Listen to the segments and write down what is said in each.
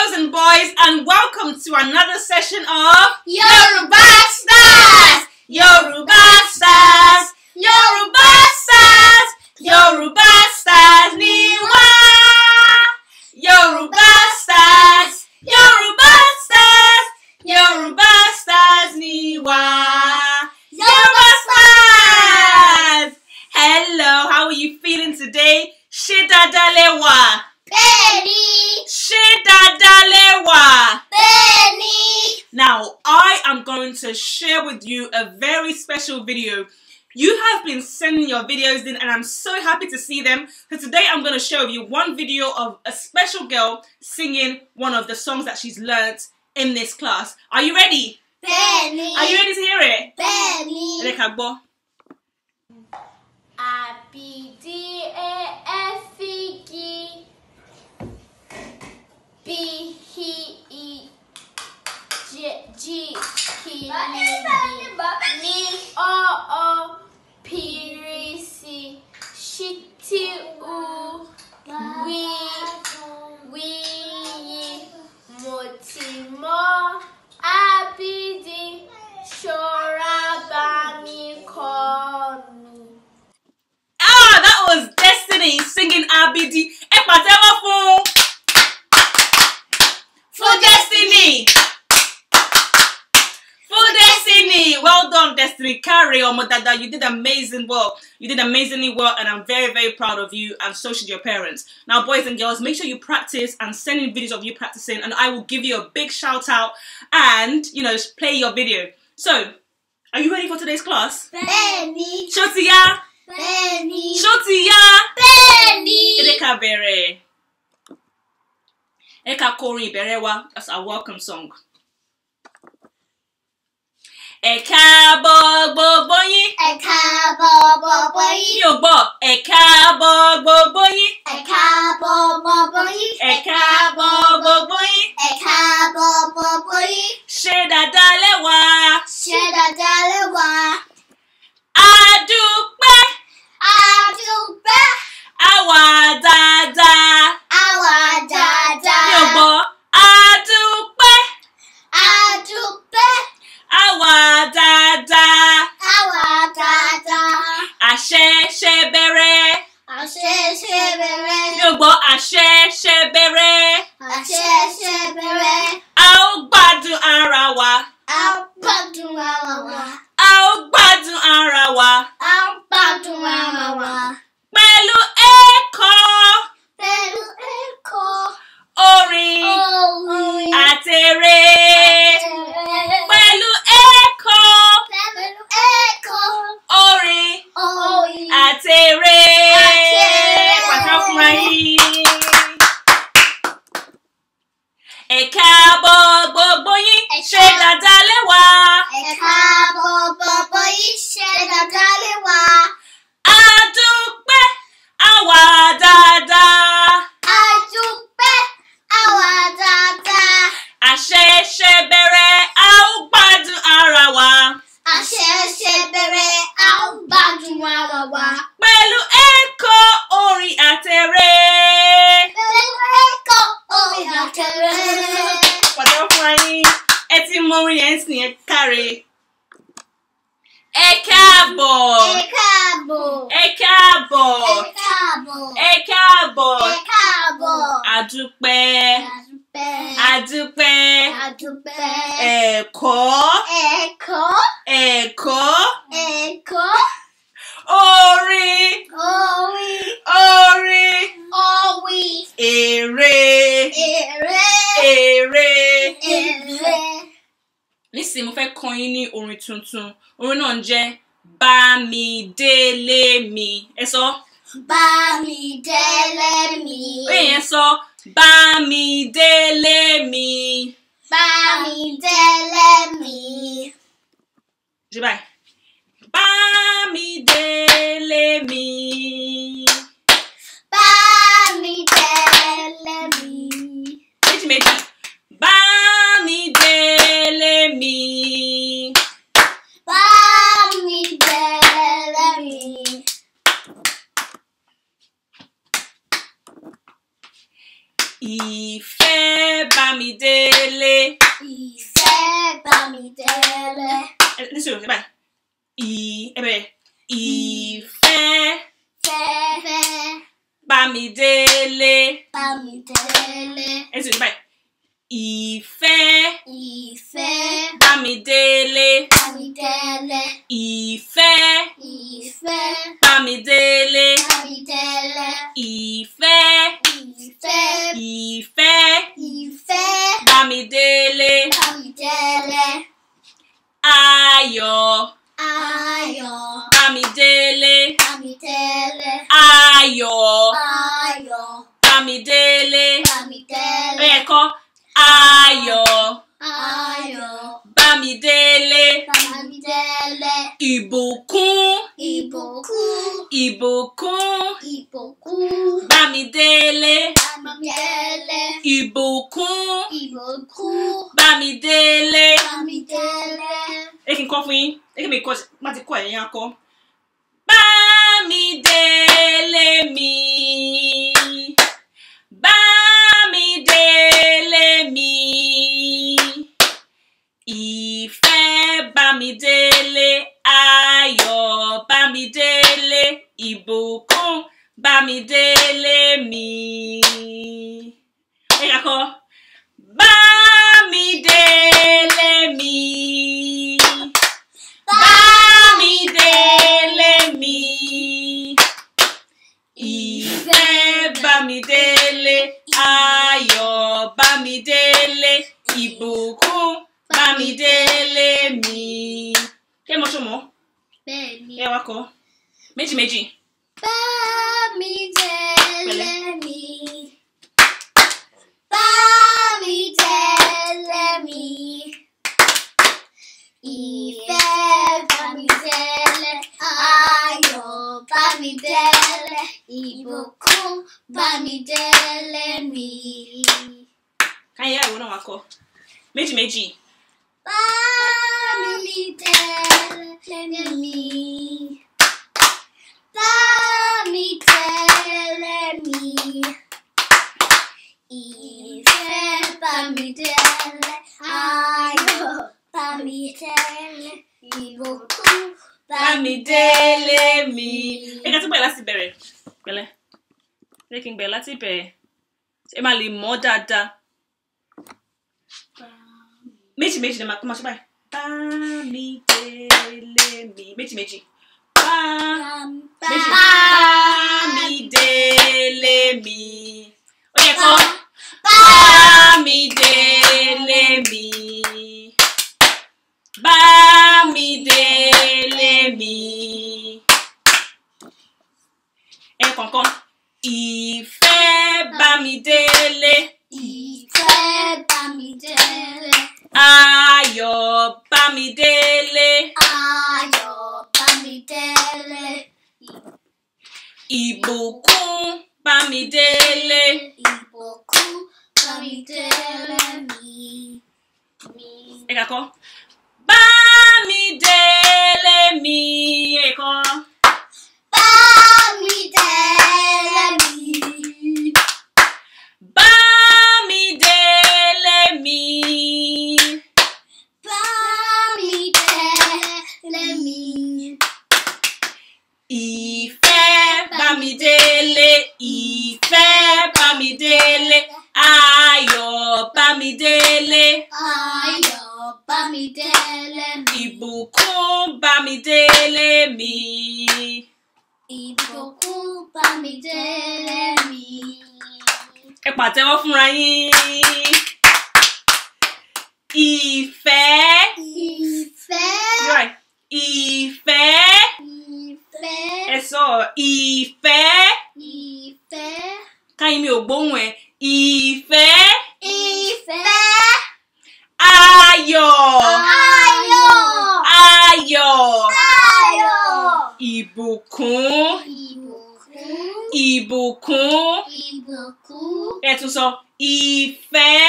girls and boys, and welcome to another session of Yoruba Stars! Yoruba Stars! Yoruba Stars! Yoruba Stars Niwa! Yoruba Stars! Yoruba Stars! Yoruba Stars Niwa! Yoruba Stars! Hello, how are you feeling today? Ṣé dáadáa lẹ wà? Benny! Ṣé dáadáa lẹ wà? Benny! Now, I am going to share with you a very special video. You have been sending your videos in and I'm so happy to see them. So today I'm going to show you one video of a special girl singing one of the songs that she's learnt in this class. Are you ready? Benny! Are you ready to hear it? Benny! Ẹ ká gbọ́. A-B-D-A-F-E-G B-H-E-G-K-L-E-B-N-O-O-P-R-I-C Shiti-U-Wi-Wi-Moti-Mo A-B-D Shorabami-Konu. Ah, that was Destiny singing RBD. Ẹ pàtẹ́wọ́ fún Destiny. For Destiny. Well done, Destiny. Carry on, Dada. You did amazing well. You did amazingly well, and I'm very, very proud of you, and so should your parents. Now, boys and girls, make sure you practice and send in videos of you practicing, and I will give you a big shout out and, you know, play your video. So, are you ready for today's class? Benny! Shotiya! Benny! Shotiya! Benny! Ẹ ká bẹ̀rẹ̀. Ẹ ká kọrin ìbẹ̀rẹ̀ wa. That's our welcome song. Ẹ káàbọ̀ gbogbo yín. Ẹ káàbọ̀ gbogbo yín. Mi ò gbọ́. Ẹ káàbọ̀ gbogbo yín. Ẹ káàbọ̀ gbogbo yín. Ẹ káàbọ̀ gbogbo yín. Ẹ káàbọ̀ gbogbo yín. Ṣé dáadáa lẹ wà? Ṣé dáadáa lẹ wà? A dúpẹ́. A dúpẹ́. A wà dáadáa. A wà dáadáa. Mi ò gbọ́. A dúpẹ́. A dúpẹ́. A wà dáadáa. A wà dáadáa. Àṣẹ̀ṣẹ̀ bẹ̀rẹ̀. Àṣẹ̀ṣẹ̀ bẹ̀rẹ̀. Mi ò gbọ́. Àṣẹ̀ṣẹ̀ bẹ̀rẹ̀. Àṣẹ̀ṣẹ̀ bẹ̀rẹ̀. A ó gbádùn ara wa. A ń gbádùn ara wa. A ó gbádùn ara wa. A ń gbádùn ara wa. Pẹ̀lú ẹ̀kọ́, Pẹ̀lú ẹ̀kọ́. orin, Orin. àtèrè. Àtẹ̀rẹ̀. Pẹ̀lú ẹ̀kọ́, Pẹ̀lú ẹ̀kọ́. orin, Orin. àtèrè. Àtẹ̀rẹ̀. Pàtàkì fún yín. Ẹ káàbọ̀ gbogbo yín. Ṣé dáadáa lẹ wà? Ẹ káàbọ̀ gbogbo yín. Ṣé dáadáa lẹ wà? A dúpẹ́, a wà dáadáa. A dúpẹ́. A wà dáadáa. Àṣẹ̀ṣẹ̀ bẹ̀rẹ̀, a ó gbádùn ara wa. Àṣẹ̀ṣẹ̀ bẹ̀rẹ̀. A ń gbádùn ara wa. Pẹ̀lú ẹ̀kọ́, orin, àtèrè. Pẹ̀lú ẹ̀kọ́. Orin àtẹ̀rẹ̀. Pàtàkì fún yín. Ẹ ti mọ orin yẹn sìn, ẹ káre. Ẹ káàbọ̀. Ẹ káàbọ̀. Ẹ káàbọ̀. Ẹ káàbọ̀. Ẹ káàbọ̀. Ẹ káàbọ̀. Àdúpẹ́. Àdúpẹ́. Àdúpẹ́. Àdúpẹ́. Ẹ̀kọ́. Ẹ̀kọ́. Ẹ̀kọ́. Ẹ̀kọ́. Orin. Orin. Orin. Orin. Èrè. Èrè. Èrè. Èrè. Nísìnyí mo fẹ́ kọ́ yín ní orin tuntun. Orin náà ń jẹ́ Bámidélé mi. Ẹ sọ. Bámidélé mi. Oye yẹn sọ. Bámidélé mi. Bámidélé mi. Ṣé báyìí? Bámidélé mi. Bámidélé mi. Méjì méjì. Bámidélé mi. Bámidélé mi. Ìfẹ́ Bámidélé. Ìfẹ́ Bámidélé. Listen, bye. Ìfẹ́ Bámidélé. Bámidélé. Listen, bye. Ìfẹ́ Bámidélé. Bámidélé. Bámidélé. Ìfẹ́ Bámidélé. Bámidélé. Ìfẹ́ Bámidélé. Bámidélé. Ayọ̀ Bámidélé. Bámidélé. Ayọ̀ Bámidélé. Bámidélé. Ẹ̀kọ́ Ayọ̀ Bámidélé. Bámidélé. Ìbùkún Bámidélé. Bámidélé. Ìbùkún Bámidélé. Bámidélé. Ẹ kí n kọ́ fún yín. Ẹ kí mi kọ́ má ti kọ́ ẹ̀yin akọ́. Bámidélé mi. Bámidélé mi. Ìfẹ́ Bámidélé. Ayọ̀ Bámidélé. Ìbùkún Bámidélé mi. Ẹ yà kọ́. Bámidélé mi. Bámidélé mi. Ìfẹ́ Bámidélé. Ayọ̀ Bámidélé. Ìbùkún Bámidélé mi. Kẹ́ mọ́ ṣọmọ́? Bẹ́ẹ̀ni. Ẹ wá kọ́. Méjì. Bámidélé mi. Bámidélé mi. Ìfẹ́ Bámidélé. Ayọ̀ Bámidélé. Ìbùkún Bámidélé mi. Káyé àìwọ́ náà wá kọ́. Méjì. Bámidélé mi. Bámidélé mi. Ìfẹ́ Bámidélé. Ayọ̀ Bámidélé. Ìbùkún Bámidélé mi. Ẹ ká tún bẹ̀rẹ̀ láti bẹ̀rẹ̀. Pẹ̀lẹ́. Ẹ kí n bẹ̀rẹ̀ láti bẹ̀rẹ̀. Ẹ máa lè mọ̀ dáadáa. Méjì ni màá kọ́ máa ṣe báyìí. Bámidélé mi. Méjì. Bámidélé mi. Ó yẹ kọ́. Bámidélé mi. Bámidélé mi. Ẹ kọ̀ọ̀kan. Ìfẹ́ Bámidélé. Ìfẹ́ Bámidélé. Ayọ̀ Bámidélé. Ayọ̀ Bámidélé. Ìbùkún Bámidélé. Ìbùkún Bámidélé mi. Ẹ kà kọ́. Bámidélé mi. Ẹ kọ́. Bámidélé mi. Bámidélé mi. Bámidélé mi. Ìfẹ́ Bámidélé. Ìfẹ́ Bámidélé. Ayọ̀ Bámidélé. Ayọ̀ Bámidélé mi. Ìbùkún Bámidélé mi. Ìbùkún Bámidélé mi. Ẹ pàtẹ́wọ́ fúnra yín. Ìfẹ́. You're right. Ìfẹ́. Ẹ sọ ìfẹ́. Káyìn mi ò gbóhùn ẹ. Ìfẹ́. Ayọ̀. Ìbùkún. Ẹ tún sọ ìfẹ́.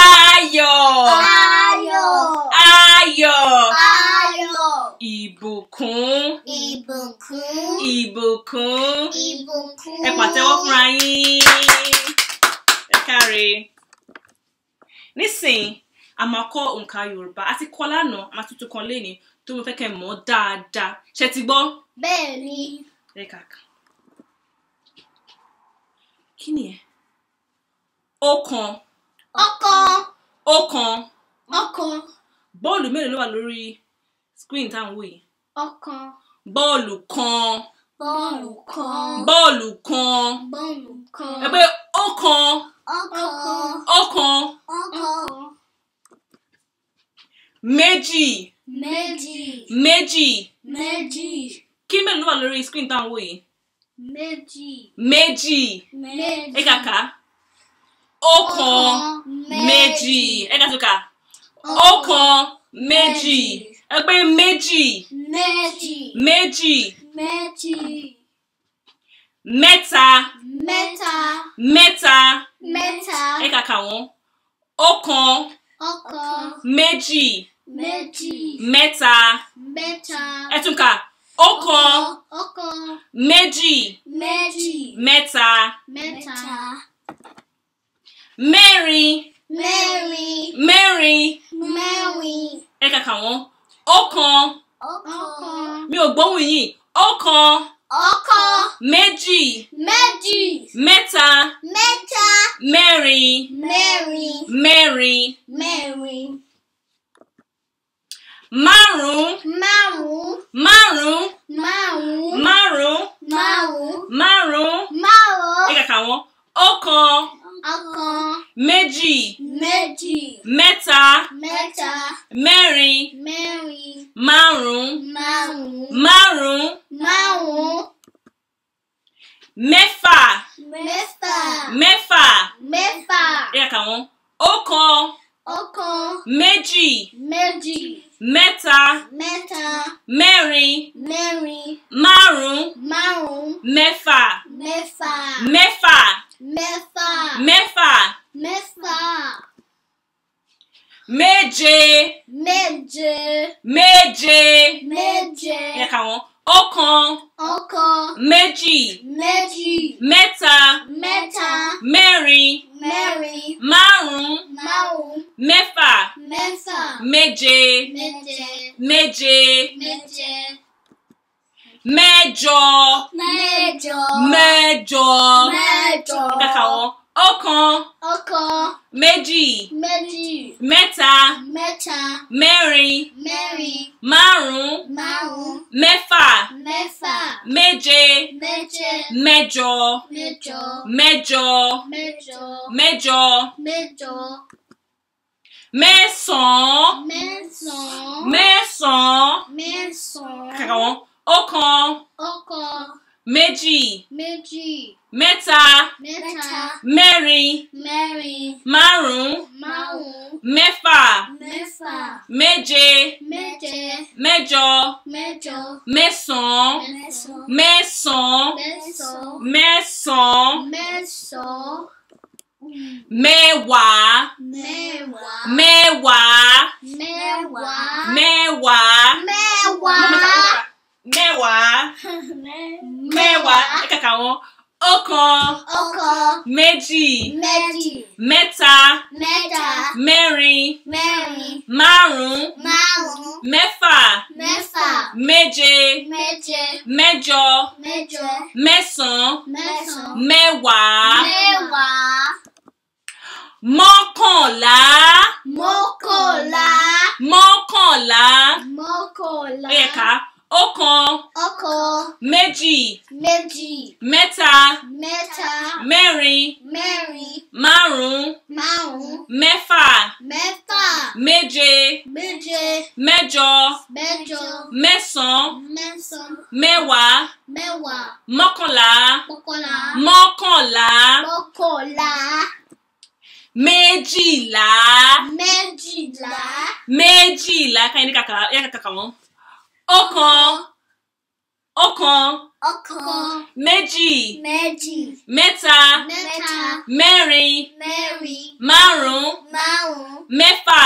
Ayọ̀. Ìbùkún. Ẹ pàtẹ́wọ́ fúnra yín. Ẹ káre. Nísìn, a máa kọ́ òǹkà Yorùbá. A ti kọ́ lánàá, a máa tuntun kan lénìí tó mo fẹ́ kẹ́ mọ̀ dáadáa. Ṣé ti gbọ́? Bẹ́ẹ̀ni. Ẹ kàkà. Kí ni ẹ? Ọ̀kan. Bọ́ọ̀lù mélòó ló wà lórí screen tá à ń wò yìí? Ọ̀kan. Bọ́ọ̀lù kan. Ẹ pé ọ̀kan. Méjì. Kí mélòó ló wà lórí screen tá à ń wò yìí? Méjì. Ẹ kàkà. Ọ̀kan. Méjì. Ẹ kà sókà. Ọ̀kan. Méjì. Ẹ pé méjì. Mẹ́ta. Ẹ kàkà wọ́n. Ọ̀kan. Méjì. Mẹ́ta. Ẹ tún kà. Ọ̀kan. Méjì. Mẹ́ta. Mẹ́rin. Ẹ kàkà wọ́n. Ọ̀kan. Mi ò gbóhùn yìí. Ọ̀kan. Méjì. Mẹ́ta. Mẹ́rin. Márùn. Ẹ kàkà wọ́n. Ọ̀kan. Méjì. Mẹ́ta. Mẹ́rin. Márùn. Mẹ́fà. Ẹ kàkà wọ́n. Ọ̀kan. Méjì. Mẹ́ta. Mẹ́rin. Márùn. Mẹ́fà. Méje. Ẹ kà wọ́n. Ọ̀kan. Méjì. Mẹ́ta. Mẹ́rin. Márùn. Mẹ́fà. Méje. Mẹ́jọ. Ẹ kà wọ́n. Ọ̀kan. Méjì. Mẹ́ta. Mẹ́rin. Márùn. Mẹ́fà. Méje. Mẹ́jọ. Mẹ́sàn-án. Kàkà wọ́n. Ọ̀kan. Méjì. Mẹ́ta. Mẹ́rin. Márùn. Mẹ́fà. Méje. Mẹ́jọ. Mẹ́sàn-án. Mẹ́wàá. Ẹ kàkà wọ́n. Ọ̀kan. Méjì. Mẹ́ta. Mẹ́rin. Márùn. Mẹ́fà. Méje. Mẹ́jọ. Mẹ́sàn-án. Mẹ́wàá. Mọ́kànlá. Ẹ kà. Ọ̀kan. Méjì. Mẹ́ta. Mẹ́rin. Márùn. Mẹ́fà. Méje. Mẹ́jọ. Mẹ́sàn-án. Mẹ́wàá. Mọ́kànlá. Méjìlá. Kàyìn ní kàkà. Ẹ kàkà wọ́n. Ọ̀kan. Méjì. Mẹ́ta. Mẹ́rin. Márùn. Mẹ́fà.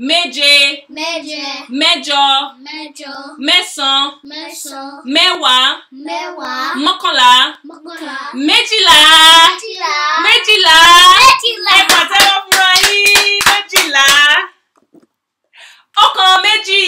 Méje. Mẹ́jọ. Mẹ́sàn-án. Mẹ́wàá. Mọ́kànlá. Méjìlá. Méjìlá. Méjìlá. Méjìlá. Ẹ pàtẹ́wọ́ fúnra yín. Méjìlá. Ọ̀kan méjì.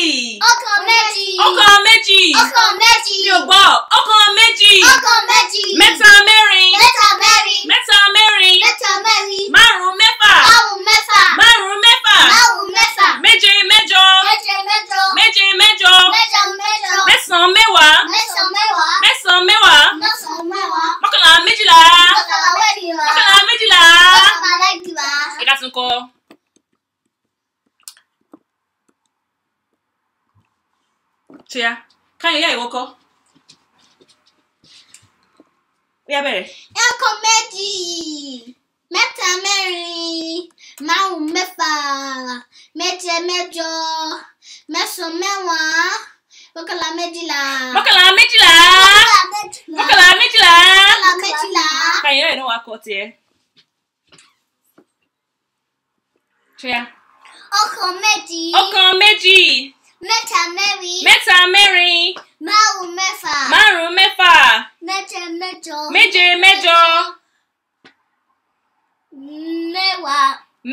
Ọ̀kan méjì. Ọ̀kan méjì. Ọ̀kan méjì. Mi ò gbọ́. Ọ̀kan méjì. Ọ̀kan méjì. Mẹ́ta mẹ́rin. Mẹ́ta mẹ́rin. Mẹ́ta mẹ́rin. Mẹ́ta mẹ́rin. Márùn-ún mẹ́fà. Márùn-ún mẹ́fà. Márùn-ún mẹ́fà. Márùn-ún mẹ́fà. Méje mẹ́jọ. Méje mẹ́jọ. Méje mẹ́jọ. Mẹ́jọ mẹ́jọ. Mẹ́sàn-án mẹ́wàá. Mẹ́sàn-án mẹ́wàá. Mẹ́sàn-án mẹ́wàá. Mẹ́sàn-án mẹ́wàá. Mọ́kànlá méjìlá. Mọ́kànlá méjìlá. Mọ́kànlá méjìlá. Mọ́kànlá méjìlá. Ẹ ká tún kọ. Ṣéyá, káyọ̀ yá ìwọ kọ́. Ó yá bẹ̀rẹ̀. Ọ̀kan méjì. Mẹ́ta mẹ́rin. Márùn-ún mẹ́fà. Méje mẹ́jọ. Mẹ́sàn-án mẹ́wàá. Mọ́kànlá méjìlá. Mọ́kànlá méjìlá. Mọ́kànlá méjìlá. Mọ́kànlá méjìlá. Káyọ̀ yá ìnáwó akọ tiẹ̀. Ṣéyá. Ọ̀kan méjì. Ọ̀kan méjì. Mẹ́ta mẹ́rin. Mẹ́ta mẹ́rin. Márùn-ún mẹ́fà. Márùn-ún mẹ́fà. Méje mẹ́jọ. Méje mẹ́jọ. Mẹ́wàá.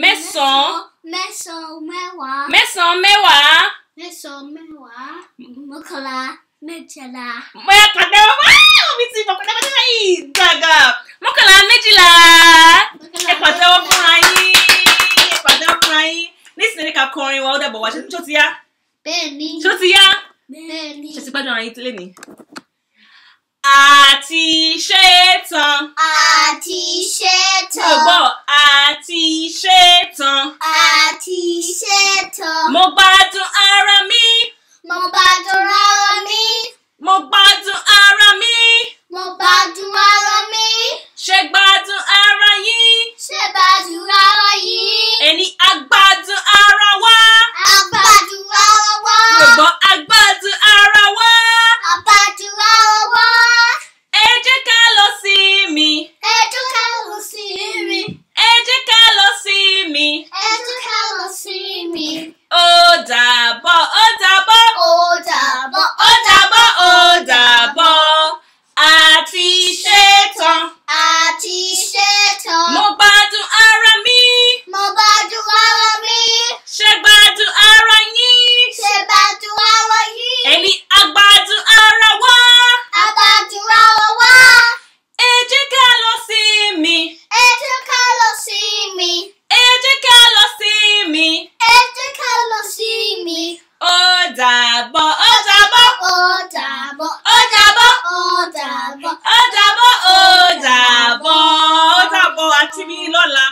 Mẹ́sàn-án. Mẹ́sàn-án mẹ́wàá. Mẹ́sàn-án mẹ́wàá. Mẹ́sàn-án mẹ́wàá. Mọ́kànlá méjìlá. Mo yà pàtẹ́wọ́. Omi ti bọ̀ pàtẹ́wọ́ yìí gàgà. Mọ́kànlá méjìlá. Ẹ pàtẹ́wọ́ fúnra yín. Ẹ pàtẹ́wọ́ fúnra yín. Nísìnyí ká kọrin wa ó dàbọ̀ wá. Ṣó ti yá? Bẹ́ẹ̀ni. Ṣó ti yá? Bẹ́ẹ̀ni. Ṣé ti gbádùn ara yín tílé ni? Àti ṣetán. Àti ṣetán. Gbọ́ àti ṣetán. Àti ṣetán. Mo gbádùn ara mi. Mo gbádùn ara mi. Mo gbádùn ara mi. Mo gbádùn ara mi. Ṣé gbádùn ara yín? Ṣé gbádùn ara yìí? Ẹni agbádùn ara wa. Agbádùn ara wa. Gbọ́ agbádùn ara wa. Agbádùn ara wa. Ẹ jẹ́ ká lọ sí mi. Ẹ jẹ́ ká lọ sí mi. Ẹ jẹ́ ká lọ sí mi. Ẹ jẹ́ ká lọ sí mi. Ó dàbọ̀, ó dàbọ̀. Ó dàbọ̀. Ó dàbọ̀, ó dàbọ̀. Àti ṣetán. Àti ṣetán. Mo gbádùn ara mi. Mo gbádùn ara mi. Ṣé gbádùn ara yín? Ṣé gbádùn ara yìí? Ẹni agbádùn ara wa. Agbádùn ara wa. Ẹ jẹ́ ká lọ sí mi. Ẹ jẹ́ ká lọ sí mi. Ẹ jẹ́ ká lọ sí mi. Ẹ jẹ́ ká lọ sí mi. Ó dàbọ̀, ó dàbọ̀. Ó dàbọ̀. Ó dàbọ̀. Ó dàbọ̀. Ó dàbọ̀, ó dàbọ̀. Ó dàbọ̀ àti mi lọ́la.